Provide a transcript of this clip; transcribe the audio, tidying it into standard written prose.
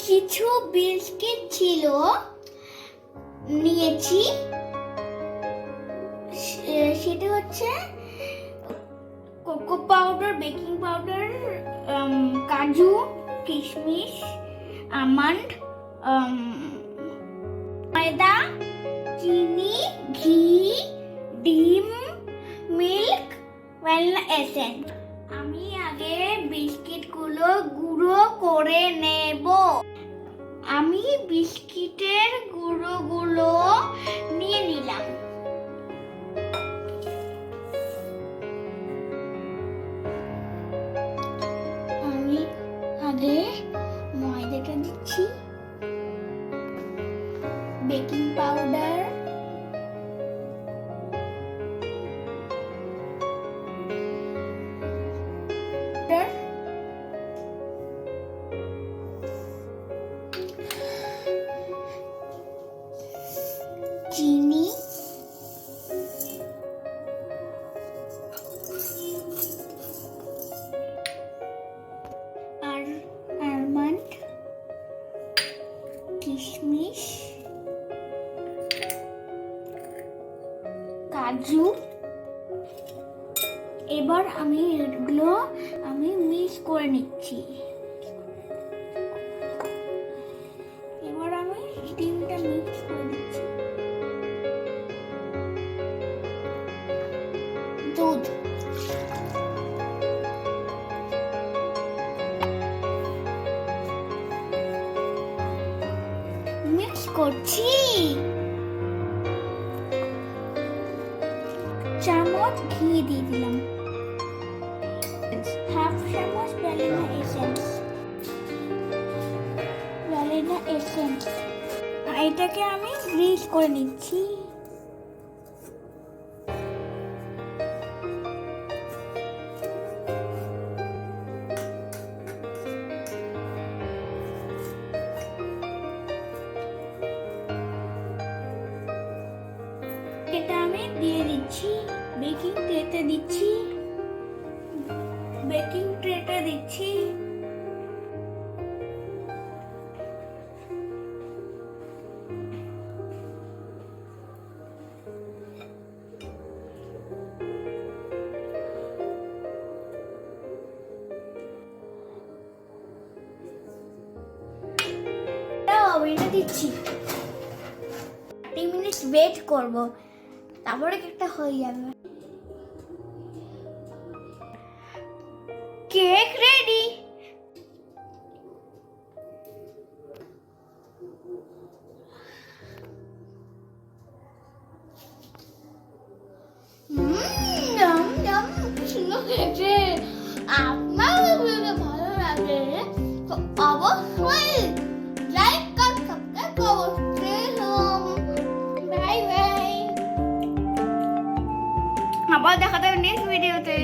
কিছু বিস্কিট ছিল, নিয়েছি। সেটা হচ্ছে কোকো পাউডার, বেকিং পাউডার, কাজু, কিশমিশ, আমন্ড, ময়দা, চিনি, ঘি, ডিম, মিল্ক, ভ্যানিলা এসেন্স। আমি আগে বিস্কিটগুলো গুঁড়ো করে নেব। আমি বিস্কিটের গুঁড়োগুলো নিয়ে নিলাম। আমি আগে ময়দাটা দিচ্ছি, বেকিং পাউডার, চিনি, আর আমন্ড, কিশমিশ, কাজু। এবার আমি এগুলো মিক্স করে নিচ্ছি। এবার আমি ডিমটা মিক্স করে দিচ্ছি। দুধ, মিক্স করছি। চামচ ঘি দিয়ে দিলাম, হাফ চামচ ভ্যানিলা এসেন্স। এটাকে আমি মিক্স করে নিচ্ছি। এটা আমি দিয়ে দিচ্ছি, বেকিং ট্রেতে দিচ্ছি। ওভেনে দিচ্ছি। 30 মিনিট ওয়েট করব, তারপরে কেকটা হয়ে যাবে। Cake ready. সুন্দর খেয়েছে। আপনার ভালো লাগে তো অবশ্যই লাইক আর সাবস্ক্রাইব করুন। Bye bye. আবার দেখা যাবে নেক্সট ভিডিওতে।